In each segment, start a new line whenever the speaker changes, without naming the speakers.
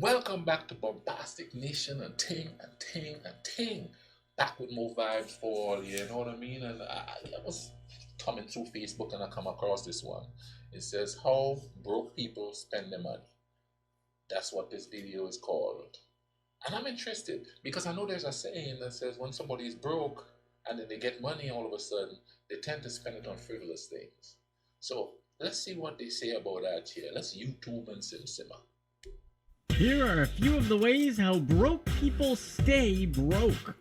Welcome back to Bombastic Nation and Ting and Ting and Ting. Back with more vibes for all, you know what I mean? And I was thumbing through Facebook and I come across this one. It says, How Broke People Spend Their Money. That's what this video is called. And I'm interested because I know there's a saying that says when somebody is broke and then they get money all of a sudden, they tend to spend it on frivolous things. So let's see what they say about that here. Let's YouTube and simmer.
Here are a few of the ways how broke people stay broke.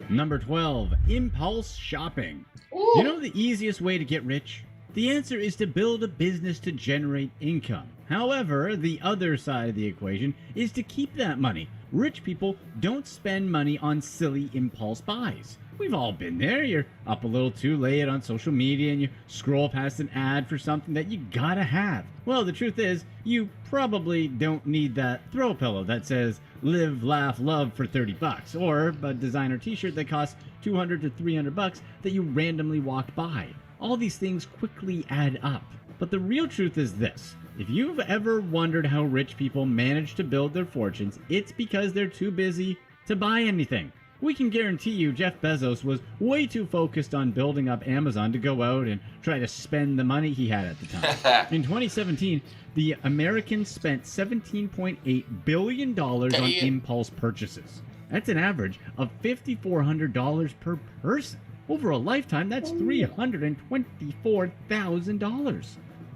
Number 12, impulse shopping.
Ooh.
You know the easiest way to get rich? The answer is to build a business to generate income. However, the other side of the equation is to keep that money. Rich people don't spend money on silly impulse buys. We've all been there. You're up a little too late on social media and you scroll past an ad for something that you gotta have. Well, the truth is, you probably don't need that throw pillow that says live, laugh, love for 30 bucks or a designer t-shirt that costs 200 to 300 bucks that you randomly walked by. All these things quickly add up. But the real truth is this. If you've ever wondered how rich people manage to build their fortunes, it's because they're too busy to buy anything. We can guarantee you Jeff Bezos was way too focused on building up Amazon to go out and try to spend the money he had at the time. In 2017, the Americans spent $17.8 billion on impulse purchases. That's an average of $5,400 per person. Over a lifetime, that's $324,000.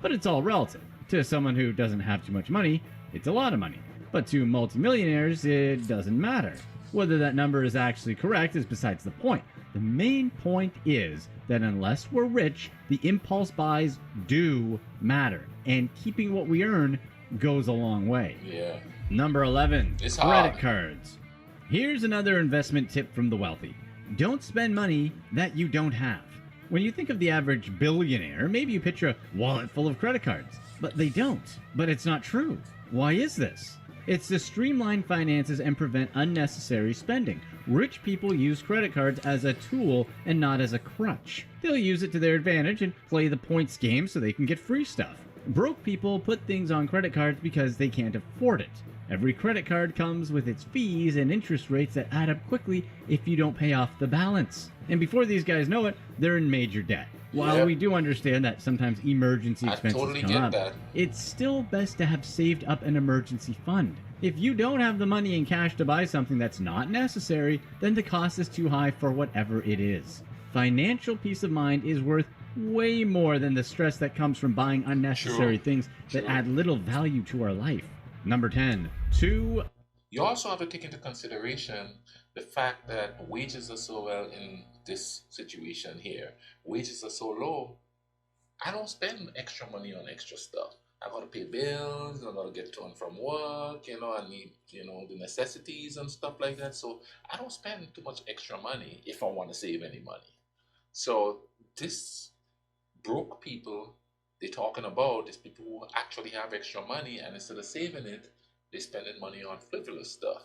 But it's all relative. To someone who doesn't have too much money, it's a lot of money. But to multimillionaires, it doesn't matter. Whether that number is actually correct is besides the point. The main point is that unless we're rich, the impulse buys do matter. And keeping what we earn goes a long way.
Yeah.
Number 11,
It's
credit
hard.
cards. Here's another investment tip from the wealthy. Don't spend money that you don't have. When you think of the average billionaire, maybe you picture a wallet full of credit cards. But they don't. But it's not true. Why is this? It's to streamline finances and prevent unnecessary spending. Rich people use credit cards as a tool and not as a crutch. They'll use it to their advantage and play the points game so they can get free stuff. Broke people put things on credit cards because they can't afford it. Every credit card comes with its fees and interest rates that add up quickly if you don't pay off the balance. And before these guys know it, they're in major debt. While we do understand that sometimes emergency expenses
totally
come
get
up,
that.
it's still best to have saved up an emergency fund. If you don't have the money in cash to buy something that's not necessary, then the cost is too high for whatever it is. Financial peace of mind is worth way more than the stress that comes from buying unnecessary things that add little value to our life. Number 10,
You also have to take into consideration the fact that wages are so well in this situation here. Wages are so low. I don't spend extra money on extra stuff. I gotta pay bills, I gotta get to and from work, I need, the necessities and stuff like that. So I don't spend too much extra money if I want to save any money. So this broke people they're talking about is people who actually have extra money and instead of saving it, they're spending money on frivolous stuff.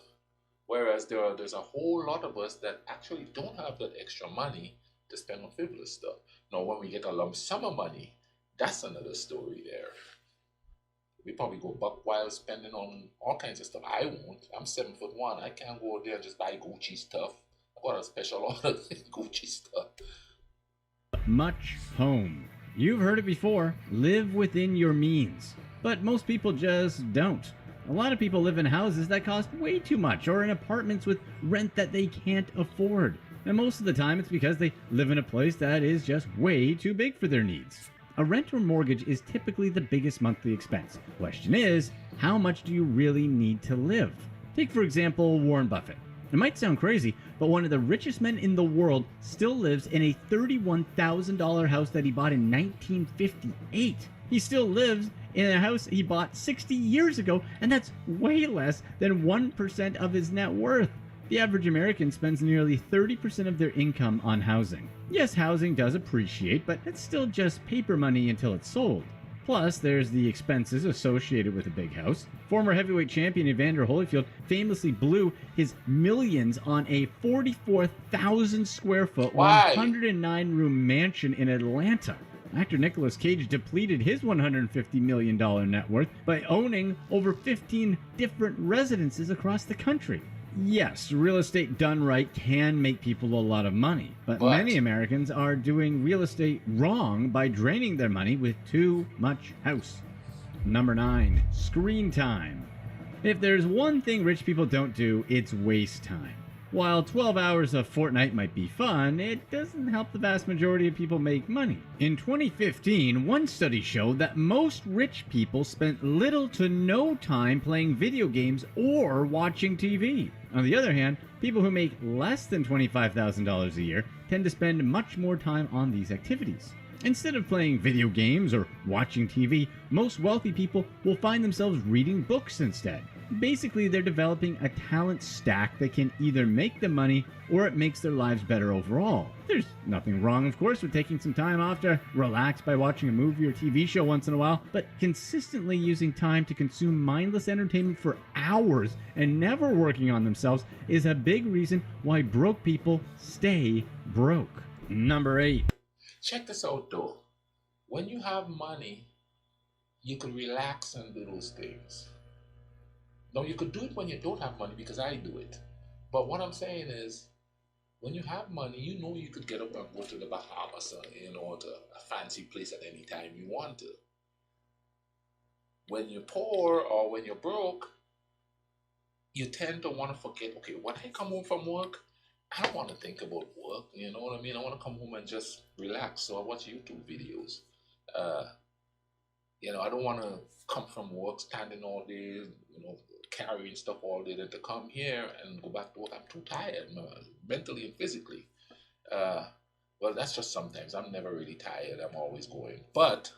Whereas there's a whole lot of us that actually don't have that extra money to spend on frivolous stuff. Now, when we get a lump sum of money, that's another story there. We probably go buck wild spending on all kinds of stuff. I won't. I'm 7'1". I can't go out there and just buy Gucci stuff. I got a special order of Gucci stuff.
much home. You've heard it before, live within your means. But most people just don't. A lot of people live in houses that cost way too much or in apartments with rent that they can't afford. And most of the time it's because they live in a place that is just way too big for their needs. A rent or mortgage is typically the biggest monthly expense. Question is, how much do you really need to live? Take for example Warren Buffett. It might sound crazy, but one of the richest men in the world still lives in a $31,000 house that he bought in 1958. He still lives in a house he bought 60 years ago, and that's way less than 1% of his net worth. The average American spends nearly 30% of their income on housing. Yes, housing does appreciate, but it's still just paper money until it's sold. Plus, there's the expenses associated with a big house. Former heavyweight champion Evander Holyfield famously blew his millions on a 44,000 square foot, 109 room mansion in Atlanta. Actor Nicolas Cage depleted his $150 million net worth by owning over 15 different residences across the country. Yes, real estate done right can make people a lot of money, but many Americans are doing real estate wrong by draining their money with too much house. Number 9, screen time. If there's one thing rich people don't do, it's waste time. While 12 hours of Fortnite might be fun, it doesn't help the vast majority of people make money. In 2015, one study showed that most rich people spent little to no time playing video games or watching TV. On the other hand, people who make less than $25,000 a year tend to spend much more time on these activities. Instead of playing video games or watching TV, most wealthy people will find themselves reading books instead. Basically, they're developing a talent stack that can either make them money or it makes their lives better overall. There's nothing wrong, of course, with taking some time off to relax by watching a movie or TV show once in a while, but consistently using time to consume mindless entertainment for hours and never working on themselves is a big reason why broke people stay broke. Number 8.
Check this out though. When you have money, you can relax and do those things. Now, you could do it when you don't have money because I do it. But what I'm saying is, when you have money, you know you could get up and go to the Bahamas or, to a fancy place at any time you want to. When you're poor or when you're broke, you tend to want to forget, okay, when I come home from work, I don't want to think about work, you know what I mean? I want to come home and just relax. So I watch YouTube videos. I don't want to come from work standing all day, carrying stuff all day, then to come here and go back to work. I'm too tired, mentally and physically. Well, that's just sometimes. I'm never really tired. I'm always going. But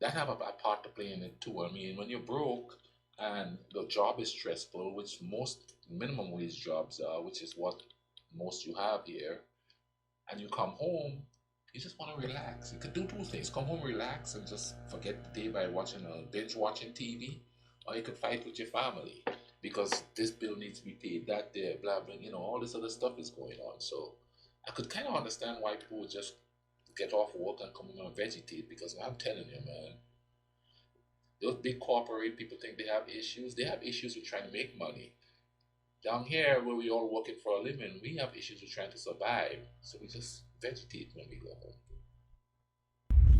that have a part to play in it too. I mean, when you're broke and the job is stressful, which most minimum wage jobs are, which is what most you have here, and you come home, you just want to relax. You could do two things: come home, relax, and just forget the day by binge watching TV, or you could fight with your family because this bill needs to be paid, that there, blah blah. All this other stuff is going on. So I could kind of understand why people would just get off work and come home and vegetate, because I'm telling you, man, those big corporate people think they have issues. They have issues with trying to make money. Down here, where we all working for a living, we have issues with trying to survive. So we just vegetate when we go home.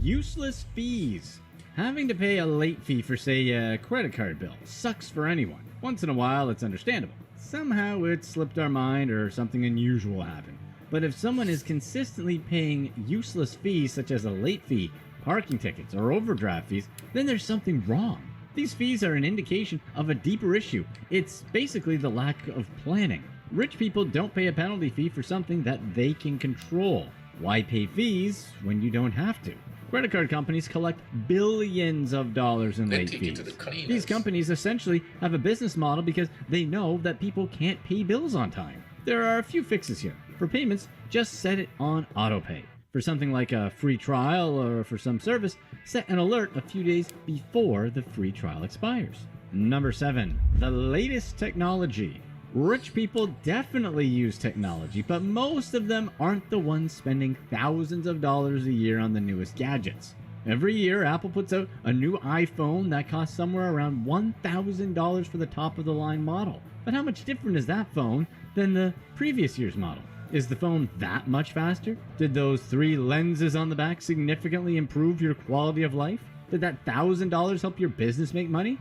Useless fees. Having to pay a late fee for, say, a credit card bill sucks for anyone. Once in a while, it's understandable. Somehow it slipped our mind or something unusual happened. But if someone is consistently paying useless fees such as a late fee, parking tickets, or overdraft fees, then there's something wrong. These fees are an indication of a deeper issue. It's basically the lack of planning. Rich people don't pay a penalty fee for something that they can control. Why pay fees when you don't have to? Credit card companies collect billions of dollars in late fees. These companies essentially have a business model because they know that people can't pay bills on time. There are a few fixes here. For payments, just set it on autopay. For something like a free trial or for some service, set an alert a few days before the free trial expires. Number 7, the latest technology. Rich people definitely use technology, but most of them aren't the ones spending thousands of dollars a year on the newest gadgets. Every year, Apple puts out a new iPhone that costs somewhere around $1,000 for the top-of-the-line model. But how much different is that phone than the previous year's model? Is the phone that much faster? Did those 3 lenses on the back significantly improve your quality of life? Did that $1,000 help your business make money?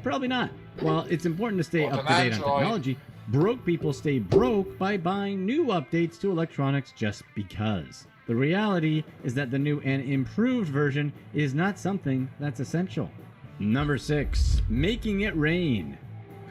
Probably not. While it's important to stay up to date on technology, broke people stay broke by buying new updates to electronics just because. The reality is that the new and improved version is not something that's essential. Number 6, making it rain.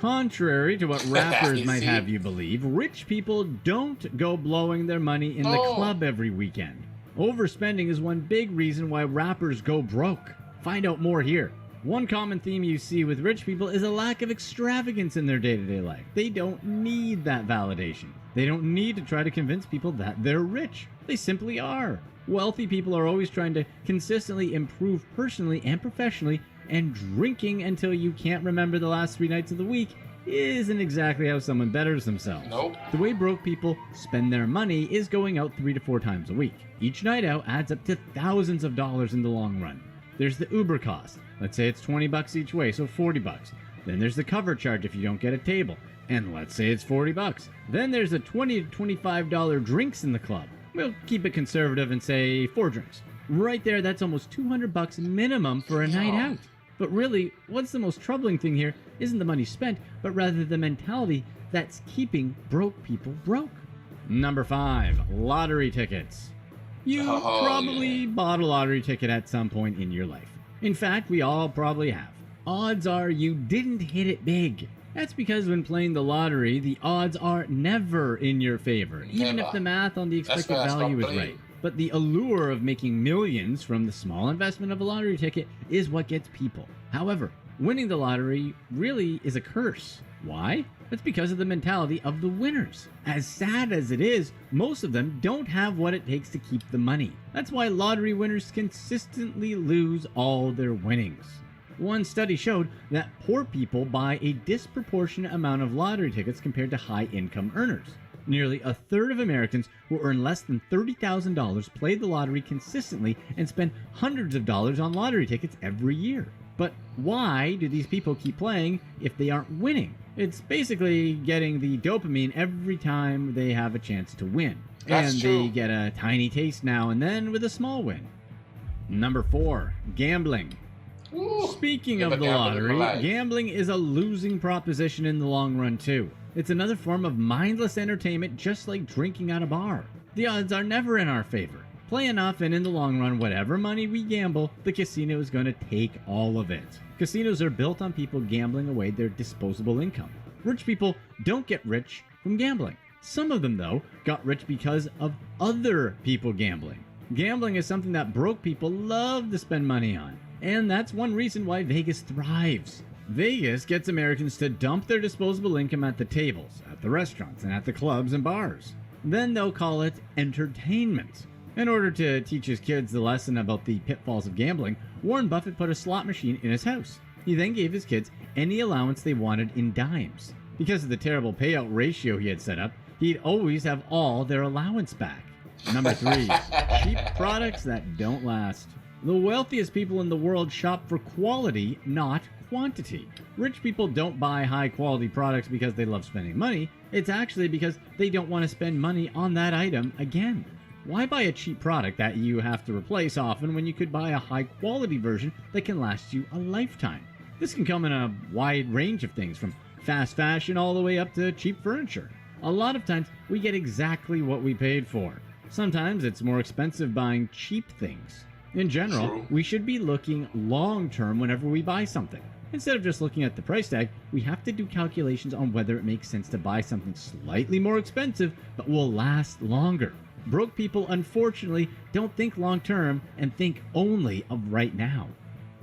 Contrary to what rappers might have you believe, rich people don't go blowing their money in the club every weekend. Overspending is one big reason why rappers go broke. Find out more here. One common theme you see with rich people is a lack of extravagance in their day-to-day life. They don't need that validation. They don't need to try to convince people that they're rich. They simply are. Wealthy people are always trying to consistently improve personally and professionally, and drinking until you can't remember the last 3 nights of the week isn't exactly how someone betters themselves.
Nope.
The way broke people spend their money is going out 3 to 4 times a week. Each night out adds up to thousands of dollars in the long run. There's the Uber cost. Let's say it's $20 each way, so $40. Then there's the cover charge if you don't get a table, and let's say it's $40. Then there's the $20 to $25 drinks in the club. We'll keep it conservative and say 4 drinks. Right there, that's almost $200 minimum for a night out. But really, what's the most troubling thing here isn't the money spent, but rather the mentality that's keeping broke people broke. Number 5, lottery tickets. You probably bought a lottery ticket at some point in your life. In fact, we all probably have. Odds are you didn't hit it big. That's because when playing the lottery, the odds are never in your favor, even if the math on the expected value is right. But the allure of making millions from the small investment of a lottery ticket is what gets people. However, winning the lottery really is a curse. Why? That's because of the mentality of the winners. As sad as it is, most of them don't have what it takes to keep the money. That's why lottery winners consistently lose all their winnings. One study showed that poor people buy a disproportionate amount of lottery tickets compared to high-income earners. Nearly a third of Americans who earn less than $30,000 play the lottery consistently and spend hundreds of dollars on lottery tickets every year. But why do these people keep playing if they aren't winning? It's basically getting the dopamine every time they have a chance to win.
That's
and
true.
They get a tiny taste now and then with a small win. Number 4, gambling.
Ooh,
Speaking of
never
the
gambled in my
lottery,
life.
gambling is a losing proposition in the long run too. It's another form of mindless entertainment, just like drinking at a bar. The odds are never in our favor. Play enough and in the long run, whatever money we gamble, the casino is going to take all of it. Casinos are built on people gambling away their disposable income. Rich people don't get rich from gambling. Some of them, though, got rich because of other people gambling. Gambling is something that broke people love to spend money on. And that's one reason why Vegas thrives. Vegas gets Americans to dump their disposable income at the tables, at the restaurants, and at the clubs and bars. Then they'll call it entertainment. In order to teach his kids the lesson about the pitfalls of gambling, Warren Buffett put a slot machine in his house. He then gave his kids any allowance they wanted in dimes. Because of the terrible payout ratio he had set up, he'd always have all their allowance back. Number 3, cheap products that don't last. The wealthiest people in the world shop for quality, not quantity. Rich people don't buy high-quality products because they love spending money. It's actually because they don't want to spend money on that item again. Why buy a cheap product that you have to replace often when you could buy a high-quality version that can last you a lifetime? This can come in a wide range of things, from fast fashion all the way up to cheap furniture. A lot of times, we get exactly what we paid for. Sometimes it's more expensive buying cheap things. In general,
True.
we should be looking long-term whenever we buy something. Instead of just looking at the price tag, we have to do calculations on whether it makes sense to buy something slightly more expensive but will last longer. Broke people, unfortunately, don't think long-term and think only of right now.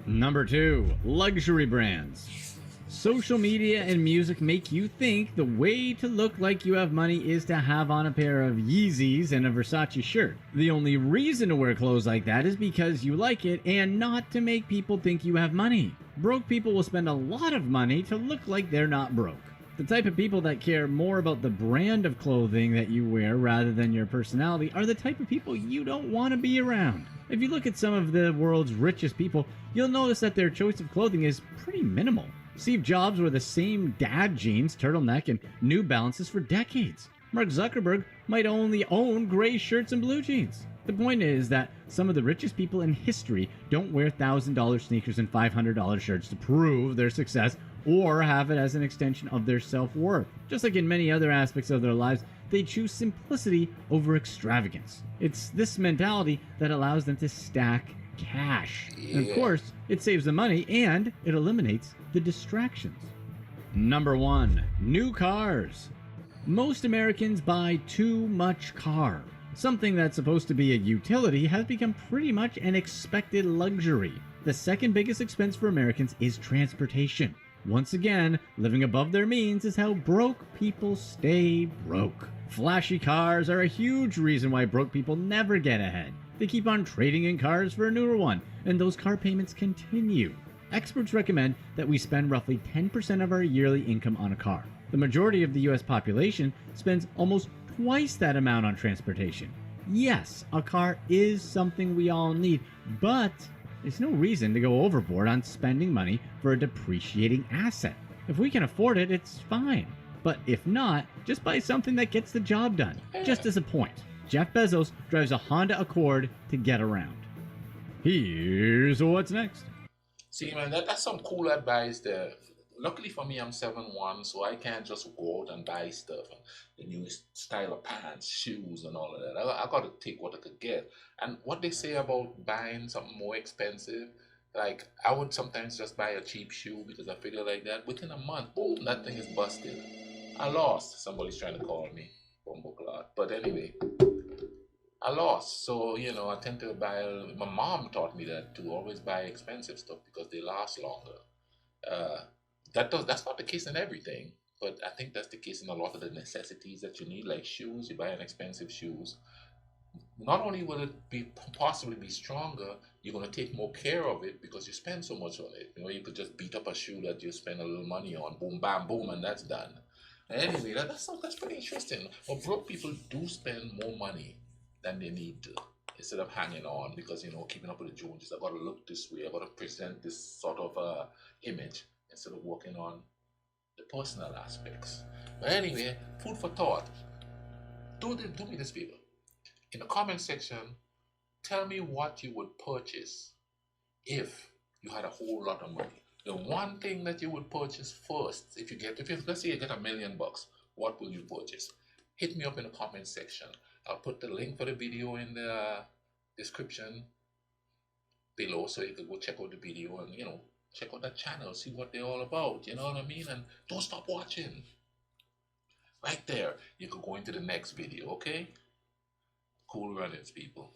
Number 2, luxury brands. Social media and music make you think the way to look like you have money is to have on a pair of Yeezys and a Versace shirt. The only reason to wear clothes like that is because you like it and not to make people think you have money. Broke people will spend a lot of money to look like they're not broke. The type of people that care more about the brand of clothing that you wear rather than your personality are the type of people you don't want to be around. If you look at some of the world's richest people, you'll notice that their choice of clothing is pretty minimal. Steve Jobs wore the same dad jeans, turtleneck, and New Balances for decades. Mark Zuckerberg might only own gray shirts and blue jeans. The point is that some of the richest people in history don't wear $1,000 sneakers and $500 shirts to prove their success or have it as an extension of their self-worth. Just like in many other aspects of their lives, they choose simplicity over extravagance. It's this mentality that allows them to stack cash. And of course, it saves them money and it eliminates the distractions. Number 1, new cars. Most Americans buy too much car. Something that's supposed to be a utility has become pretty much an expected luxury. The second biggest expense for Americans is transportation. Once again, living above their means is how broke people stay broke. Flashy cars are a huge reason why broke people never get ahead. They keep on trading in cars for a newer one, and those car payments continue. Experts recommend that we spend roughly 10% of our yearly income on a car. The majority of the US population spends almost twice that amount on transportation. Yes, a car is something we all need, but there's no reason to go overboard on spending money for a depreciating asset. If we can afford it, it's fine. But if not, just buy something that gets the job done. Just as a point, Jeff Bezos drives a Honda Accord to get around. Here's what's next.
See, man, that's some cool advice there. Luckily for me, I'm 7'1", so I can't just go out and buy stuff, the newest style of pants, shoes, and all of that. I got to take what I could get. And what they say about buying something more expensive, like I would sometimes just buy a cheap shoe because I figure like that. Within a month, boom, that thing is busted. I lost. Somebody's trying to call me, bumbo clock. But anyway, I lost. So, I tend to buy, my mom taught me that to always buy expensive stuff because they last longer. Uh, that's not the case in everything, but I think that's the case in a lot of the necessities that you need, like shoes. You buy an expensive shoes. Not only will it be possibly be stronger, you're going to take more care of it because you spend so much on it. You could just beat up a shoe that you spend a little money on, boom, bam, boom, and that's done. Anyway, that's pretty interesting. But broke people do spend more money than they need to instead of hanging on because keeping up with the Joneses. I got to look this way. I got to present this sort of image instead of working on the personal aspects. But anyway, food for thought. Do me this favor. In the comment section, tell me what you would purchase if you had a whole lot of money. The one thing that you would purchase first, if let's say you get $1 million, what will you purchase? Hit me up in the comment section. I'll put the link for the video in the description below so you can go check out the video and check out that channel, see what they're all about, you know what I mean? And don't stop watching. Right there, you could go into the next video, okay? Cool runnings, people.